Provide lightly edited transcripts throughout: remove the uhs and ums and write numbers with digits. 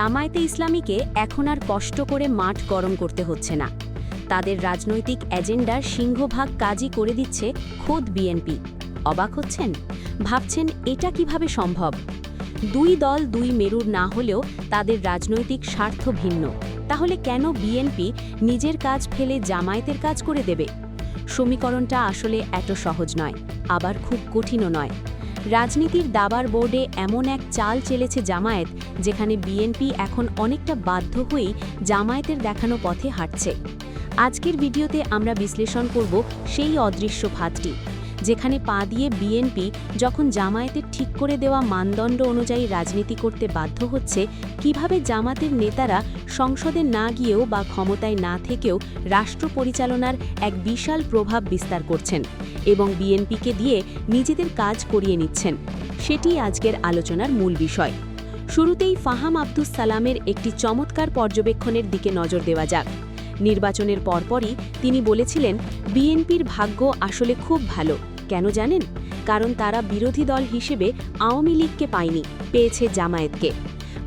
জামায়াতে ইসলামীকে এখন আর কষ্ট করে মাঠ গরম করতে হচ্ছে না। তাদের রাজনৈতিক এজেন্ডার সিংহভাগ কাজই করে দিচ্ছে খোদ বিএনপি। অবাক হচ্ছেন? ভাবছেন এটা কিভাবে সম্ভব? দুই দল দুই মেরুর না হলেও তাদের রাজনৈতিক স্বার্থ ভিন্ন। তাহলে কেন বিএনপি নিজের কাজ ফেলে জামায়াতের কাজ করে দেবে? সমীকরণটা আসলে এত সহজ নয়, আবার খুব কঠিনও নয়। রাজনীতির দাবার বোর্ডে এমন এক চাল চেলেছে জামায়াত, যেখানে বিএনপি এখন অনেকটা বাধ্য হয়েই জামায়াতের দেখানো পথে হাঁটছে। আজকের ভিডিওতে আমরা বিশ্লেষণ করব সেই অদৃশ্য ফাঁদটি, যেখানে পা দিয়ে বিএনপি যখন জামায়াতের ঠিক করে দেওয়া মানদণ্ড অনুযায়ী রাজনীতি করতে বাধ্য হচ্ছে, কিভাবে জামাতের নেতারা সংসদে না গিয়েও বা ক্ষমতায় না থেকেও রাষ্ট্র পরিচালনার এক বিশাল প্রভাব বিস্তার করছেন এবং বিএনপিকে দিয়ে নিজেদের কাজ করিয়ে নিচ্ছেন। সেটি আজকের আলোচনার মূল বিষয়। শুরুতেই ফাহাম আব্দুস সালামের একটি চমৎকার পর্যবেক্ষণের দিকে নজর দেওয়া যাক। নির্বাচনের পরপরই তিনি বলেছিলেন, বিএনপির ভাগ্য আসলে খুব ভালো। কেন জানেন? কারণ তারা বিরোধী দল হিসেবে আওয়ামী লীগকে পায়নি, পেয়েছে জামায়াতকে।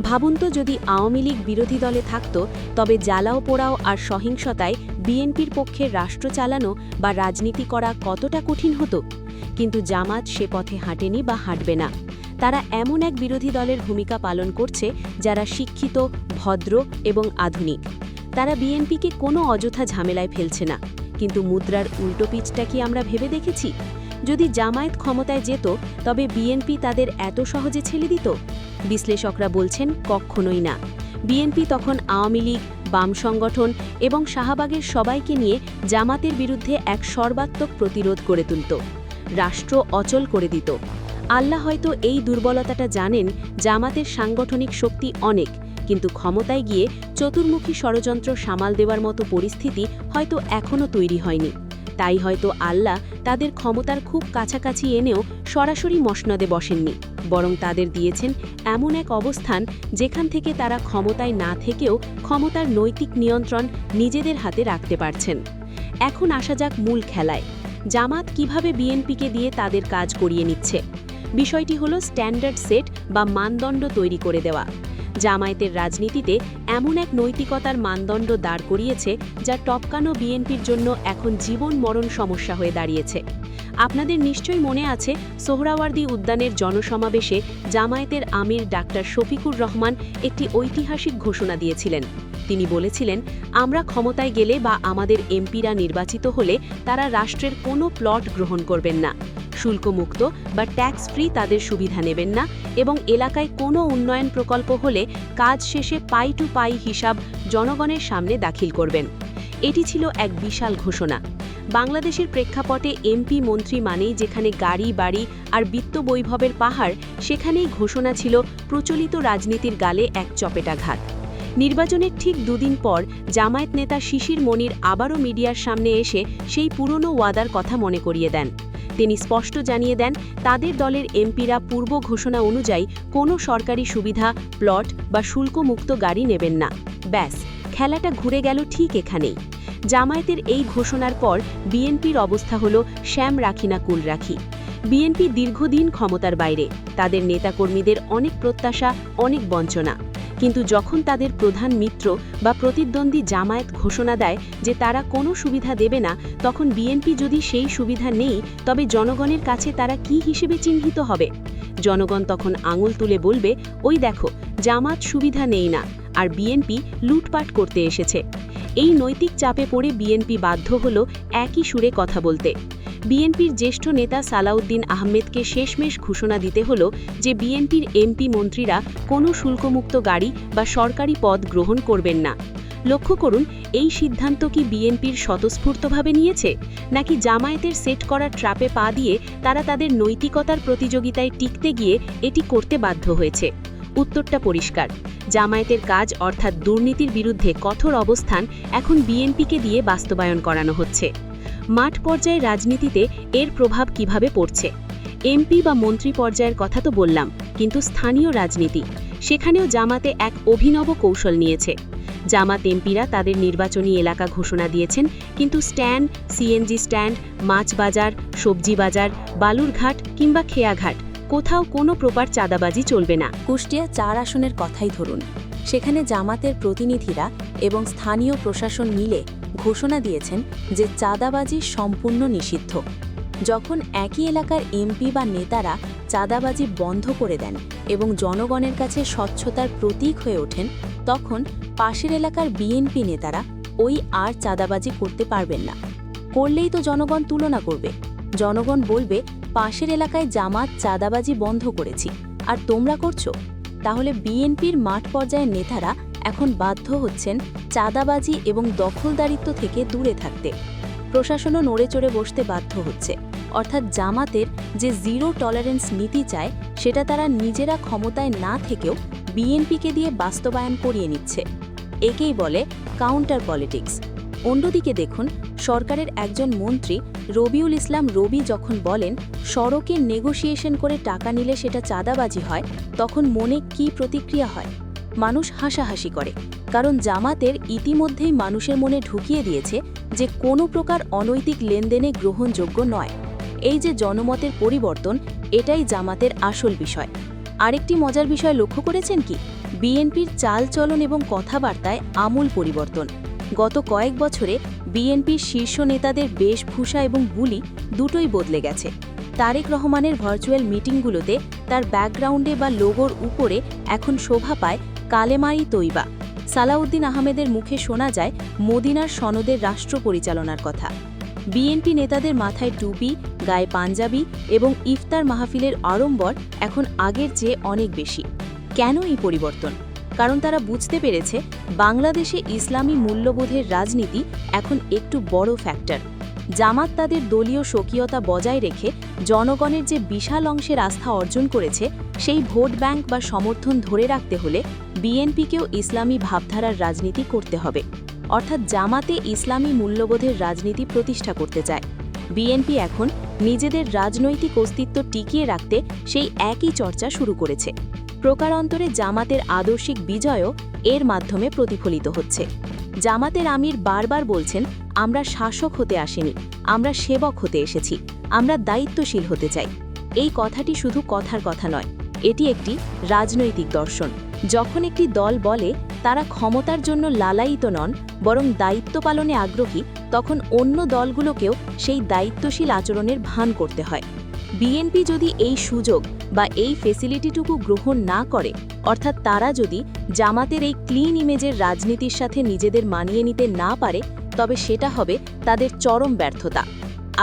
ভাবুন তো, যদি আওয়ামী লীগ বিরোধী দলে থাকত, তবে জ্বালাও পোড়াও আর সহিংসতায় বিএনপির পক্ষে রাষ্ট্র চালানো বা রাজনীতি করা কতটা কঠিন হতো। কিন্তু জামাত সে পথে হাঁটেনি বা হাঁটবে না। তারা এমন এক বিরোধী দলের ভূমিকা পালন করছে যারা শিক্ষিত, ভদ্র এবং আধুনিক। তারা বিএনপিকে কোনো অযথা ঝামেলায় ফেলছে না। কিন্তু মুদ্রার উল্টো পিচটা কি আমরা ভেবে দেখেছি? যদি জামায়াত ক্ষমতায় যেত, তবে বিএনপি তাদের এত সহজে ছেড়ে দিত? বিশ্লেষকরা বলছেন, কখনোই না। বিএনপি তখন আওয়ামী লীগ, বাম সংগঠন এবং শাহবাগের সবাইকে নিয়ে জামাতের বিরুদ্ধে এক সর্বাত্মক প্রতিরোধ গড়ে তুলত, রাষ্ট্র অচল করে দিত। আল্লাহ হয়তো এই দুর্বলতাটা জানেন, জামাতের সাংগঠনিক শক্তি অনেক, কিন্তু ক্ষমতায় গিয়ে চতুর্মুখী ষড়যন্ত্র সামাল দেওয়ার মতো পরিস্থিতি হয়তো এখনও তৈরি হয়নি। তাই হয়তো আল্লাহ তাদের ক্ষমতার খুব কাছাকাছি এনেও সরাসরি মসনদে বসেননি, বরং তাদের দিয়েছেন এমন এক অবস্থান যেখান থেকে তারা ক্ষমতায় না থেকেও ক্ষমতার নৈতিক নিয়ন্ত্রণ নিজেদের হাতে রাখতে পারছেন। এখন আসা যাক মূল খেলায়। জামাত কিভাবে বিএনপিকে দিয়ে তাদের কাজ করিয়ে নিচ্ছে? বিষয়টি হলো স্ট্যান্ডার্ড সেট বা মানদণ্ড তৈরি করে দেওয়া। জামায়াতের রাজনীতিতে এমন এক নৈতিকতার মানদণ্ড দাঁড় করিয়েছে, যা টপকানো বিএনপির জন্য এখন জীবন মরণ সমস্যা হয়ে দাঁড়িয়েছে। আপনাদের নিশ্চয়ই মনে আছে, সোহরাওয়ার্দী উদ্যানের জনসমাবেশে জামায়াতের আমির ডাক্তার শফিকুর রহমান একটি ঐতিহাসিক ঘোষণা দিয়েছিলেন। তিনি বলেছিলেন, আমরা ক্ষমতায় গেলে বা আমাদের এমপিরা নির্বাচিত হলে তারা রাষ্ট্রের কোনো প্লট গ্রহণ করবেন না, শুল্কমুক্ত বা ট্যাক্স ফ্রি তাদের সুবিধা নেবেন না এবং এলাকায় কোনো উন্নয়ন প্রকল্প হলে কাজ শেষে পাই টু পাই হিসাব জনগণের সামনে দাখিল করবেন। এটি ছিল এক বিশাল ঘোষণা। বাংলাদেশের প্রেক্ষাপটে এমপি মন্ত্রী মানেই যেখানে গাড়ি বাড়ি আর বিত্ত বৈভবের পাহাড়, সেখানেই ঘোষণা ছিল প্রচলিত রাজনীতির গালে এক চপেটাঘাত। নির্বাচনের ঠিক দুদিন পর জামায়াত নেতা শিশির মনির আবারও মিডিয়ার সামনে এসে সেই পুরনো ওয়াদার কথা মনে করিয়ে দেন। তিনি স্পষ্ট জানিয়ে দেন, তাদের দলের এমপিরা পূর্ব ঘোষণা অনুযায়ী কোনো সরকারি সুবিধা, প্লট বা শুল্কমুক্ত গাড়ি নেবেন না। ব্যাস, খেলাটা ঘুরে গেল ঠিক এখানেই। জামায়াতের এই ঘোষণার পর বিএনপির অবস্থা হলো শ্যাম রাখি না কুল রাখি। বিএনপি দীর্ঘদিন ক্ষমতার বাইরে, তাদের নেতাকর্মীদের অনেক প্রত্যাশা, অনেক বঞ্চনা। কিন্তু যখন তাদের প্রধান মিত্র বা প্রতিদ্বন্দ্বী জামায়াত ঘোষণা দেয় যে তারা কোনো সুবিধা দেবে না, তখন বিএনপি যদি সেই সুবিধা নেই, তবে জনগণের কাছে তারা কি হিসেবে চিহ্নিত হবে? জনগণ তখন আঙুল তুলে বলবে, ওই দেখো, জামাত সুবিধা নেই না, আর বিএনপি লুটপাট করতে এসেছে। এই নৈতিক চাপে পড়ে বিএনপি বাধ্য হল একই সুরে কথা বলতে। বিএনপির জ্যেষ্ঠ নেতা সালাউদ্দিন আহমেদকে শেষমেশ ঘোষণা দিতে হল যে বিএনপির এমপি মন্ত্রীরা কোনো শুল্কমুক্ত গাড়ি বা সরকারি পদ গ্রহণ করবেন না। লক্ষ্য করুন, এই সিদ্ধান্ত কি বিএনপির স্বতঃস্ফূর্তভাবে নিয়েছে, নাকি জামায়াতের সেট করা ট্র্যাপে পা দিয়ে তারা তাদের নৈতিকতার প্রতিযোগিতায় টিকতে গিয়ে এটি করতে বাধ্য হয়েছে? উত্তরটা পরিষ্কার। জামায়াতের কাজ অর্থাৎ দুর্নীতির বিরুদ্ধে কঠোর অবস্থান এখন বিএনপিকে দিয়ে বাস্তবায়ন করানো হচ্ছে। মাঠ পর্যায়ে রাজনীতিতে এর প্রভাব কিভাবে পড়ছে? এমপি বা মন্ত্রী পর্যায়ের কথা তো বললাম, কিন্তু স্থানীয় রাজনীতি, সেখানেও জামাতে এক অভিনব কৌশল নিয়েছে। জামাত এমপিরা তাদের নির্বাচনী এলাকা ঘোষণা দিয়েছেন, কিন্তু স্ট্যান্ড, সিএনজি স্ট্যান্ড, মাছ বাজার, সবজি বাজার, বালুরঘাট কিংবা খেয়াঘাট, কোথাও কোনো প্রকার চাঁদাবাজি চলবে না। কুষ্টিয়া ৪ আসনের কথাই ধরুন। সেখানে জামাতের প্রতিনিধিরা এবং স্থানীয় প্রশাসন মিলে ঘোষণা দিয়েছেন যে চাঁদাবাজি সম্পূর্ণ নিষিদ্ধ। যখন একই এলাকার এমপি বা নেতারা চাঁদাবাজি বন্ধ করে দেন এবং জনগণের কাছে স্বচ্ছতার প্রতীক হয়ে ওঠেন, তখন পাশের এলাকার বিএনপি নেতারা আর চাঁদাবাজি করতে পারবেন না। করলেই তো জনগণ তুলনা করবে। জনগণ বলবে, পাশের এলাকায় জামাত চাঁদাবাজি বন্ধ করেছি, আর তোমরা করছো। তাহলে বিএনপির মাঠ পর্যায়ের নেতারা এখন বাধ্য হচ্ছেন চাঁদাবাজি এবং দখলদারিত্ব থেকে দূরে থাকতে। প্রশাসনও নড়ে চড়ে বসতে বাধ্য হচ্ছে। অর্থাৎ জামাতের যে জিরো টলারেন্স নীতি চায়, সেটা তারা নিজেরা ক্ষমতায় না থেকেও বিএনপিকে দিয়ে বাস্তবায়ন করিয়ে নিচ্ছে। একেই বলে কাউন্টার পলিটিক্স। অন্যদিকে দেখুন, সরকারের একজন মন্ত্রী রবিউল ইসলাম রবি যখন বলেন সড়কে নেগোসিয়েশন করে টাকা নিলে সেটা চাঁদাবাজি হয়, তখন মনে কি প্রতিক্রিয়া হয়? মানুষ হাসাহাসি করে, কারণ জামাতের ইতিমধ্যেই মানুষের মনে ঢুকিয়ে দিয়েছে যে কোনো প্রকার অনৈতিক লেনদেনে গ্রহণযোগ্য নয়। এই যে জনমতের পরিবর্তন, এটাই জামাতের আসল বিষয়। আরেকটি মজার বিষয় লক্ষ্য করেছেন কি? বিএনপির চালচলন এবং কথাবার্তায় আমূল পরিবর্তন। গত কয়েক বছরে বিএনপির শীর্ষ নেতাদের বেশভূষা এবং বুলি দুটোই বদলে গেছে। তারেক রহমানের ভার্চুয়াল মিটিংগুলোতে তার ব্যাকগ্রাউন্ডে বা লোগোর উপরে এখন শোভা পায় কালেমাই তৈবা। সালাউদ্দিন আহমেদের মুখে শোনা যায় মদিনার সনদের রাষ্ট্র পরিচালনার কথা। বিএনপি নেতাদের মাথায় টুপি, গায়ে পাঞ্জাবি এবং ইফতার মাহফিলের আড়ম্বর এখন আগের চেয়ে অনেক বেশি। কেন এই পরিবর্তন? কারণ তারা বুঝতে পেরেছে বাংলাদেশে ইসলামী মূল্যবোধের রাজনীতি এখন একটু বড় ফ্যাক্টর। জামাত তাদের দলীয় স্বকীয়তা বজায় রেখে জনগণের যে বিশাল অংশের আস্থা অর্জন করেছে, সেই ভোট ব্যাংক বা সমর্থন ধরে রাখতে হলে বিএনপিকেও ইসলামী ভাবধারার রাজনীতি করতে হবে। অর্থাৎ জামাতে ইসলামী মূল্যবোধের রাজনীতি প্রতিষ্ঠা করতে চায়। বিএনপি এখন নিজেদের রাজনৈতিক অস্তিত্ব টিকিয়ে রাখতে সেই একই চর্চা শুরু করেছে। প্রকারান্তরে জামাতের আদর্শিক বিজয়ও এর মাধ্যমে প্রতিফলিত হচ্ছে। জামাতের আমির বারবার বলছেন, আমরা শাসক হতে আসিনি, আমরা সেবক হতে এসেছি, আমরা দায়িত্বশীল হতে চাই। এই কথাটি শুধু কথার কথা নয়, এটি একটি রাজনৈতিক দর্শন। যখন একটি দল বলে তারা ক্ষমতার জন্য লালায়িত নন, বরং দায়িত্ব পালনে আগ্রহী, তখন অন্য দলগুলোকেও সেই দায়িত্বশীল আচরণের ভান করতে হয়। বিএনপি যদি এই সুযোগ বা এই ফেসিলিটিটুকু গ্রহণ না করে, অর্থাৎ তারা যদি জামাতের এই ক্লিন ইমেজের রাজনীতির সাথে নিজেদের মানিয়ে নিতে না পারে, তবে সেটা হবে তাদের চরম ব্যর্থতা।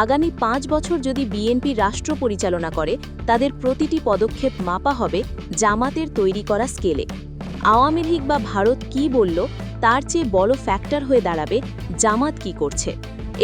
আগামী 5 বছর যদি বিএনপি রাষ্ট্র পরিচালনা করে, তাদের প্রতিটি পদক্ষেপ মাপা হবে জামাতের তৈরি করা স্কেলে। আওয়ামী লীগ বা ভারত কি বলল, তার চেয়ে বড় ফ্যাক্টর হয়ে দাঁড়াবে জামাত কি করছে।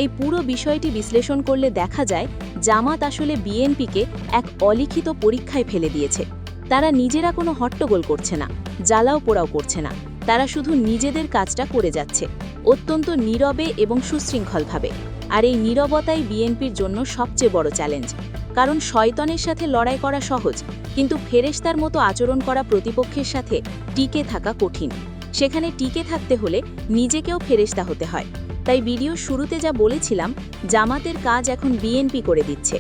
এই পুরো বিষয়টি বিশ্লেষণ করলে দেখা যায় জামাত আসলে বিএনপিকে এক অলিখিত পরীক্ষায় ফেলে দিয়েছে। তারা নিজেরা কোনো হট্টগোল করছে না, জ্বালাও পোড়াও করছে না, তারা শুধু নিজেদের কাজটা করে যাচ্ছে, অত্যন্ত নীরবে এবং সুশৃঙ্খলভাবে। আর এই নীরবতাই বিএনপির জন্য সবচেয়ে বড় চ্যালেঞ্জ। কারণ শয়তানের সাথে লড়াই করা সহজ, কিন্তু ফেরেশতার মতো আচরণ করা প্রতিপক্ষের সাথে টিকে থাকা কঠিন। সেখানে টিকে থাকতে হলে নিজেকেও ফেরেশতা হতে হয়। তাই ভিডিও শুরুতে যা বলেছিলাম, জামাতের কাজ এখন বিএনপি করে দিচ্ছে।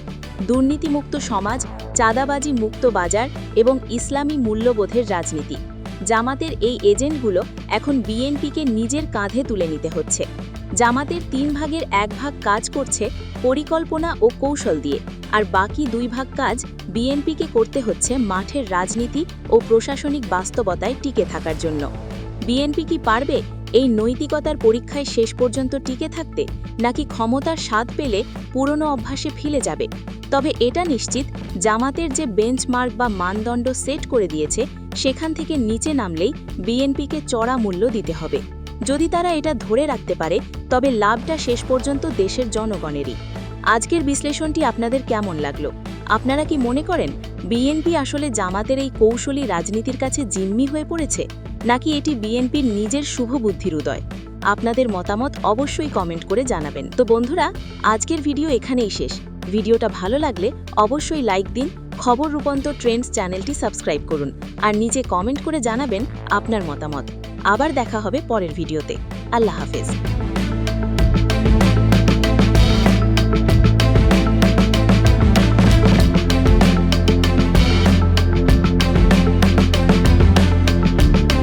দুর্নীতিমুক্ত সমাজ, চাঁদাবাজি মুক্ত বাজার এবং ইসলামী মূল্যবোধের রাজনীতি। জামাতের এই এজেন্টগুলো এখন বিএনপিকে নিজের কাঁধে তুলে নিতে হচ্ছে। জামাতের 3 ভাগের 1 ভাগ কাজ করছে পরিকল্পনা ও কৌশল দিয়ে, আর বাকি 2 ভাগ কাজ বিএনপিকে করতে হচ্ছে মাঠের রাজনীতি ও প্রশাসনিক বাস্তবতায় টিকে থাকার জন্য। বিএনপি কি পারবে এই নৈতিকতার পরীক্ষায় শেষ পর্যন্ত টিকে থাকতে, নাকি ক্ষমতার স্বাদ পেলে পুরনো অভ্যাসে ফিরে যাবে? তবে এটা নিশ্চিত, জামাতের যে বেঞ্চমার্ক বা মানদণ্ড সেট করে দিয়েছে, সেখান থেকে নিচে নামলেই বিএনপিকে চড়া মূল্য দিতে হবে। যদি তারা এটা ধরে রাখতে পারে, তবে লাভটা শেষ পর্যন্ত দেশের জনগণেরই। আজকের বিশ্লেষণটি আপনাদের কেমন লাগলো? আপনারা কি মনে করেন বিএনপি আসলে জামাতের এই কৌশলী রাজনীতির কাছে জিম্মি হয়ে পড়েছে, নাকি এটি বিএনপির নিজের শুভবুদ্ধির উদয়? আপনাদের মতামত অবশ্যই কমেন্ট করে জানাবেন। তো বন্ধুরা, আজকের ভিডিও এখানেই শেষ। ভিডিওটা ভালো লাগলে অবশ্যই লাইক দিন, খবর রূপান্তর ট্রেন্ডস চ্যানেলটি সাবস্ক্রাইব করুন, আর নিচে কমেন্ট করে জানাবেন আপনার মতামত। আবার দেখা হবে পরের ভিডিওতে। আল্লাহ হাফেজ।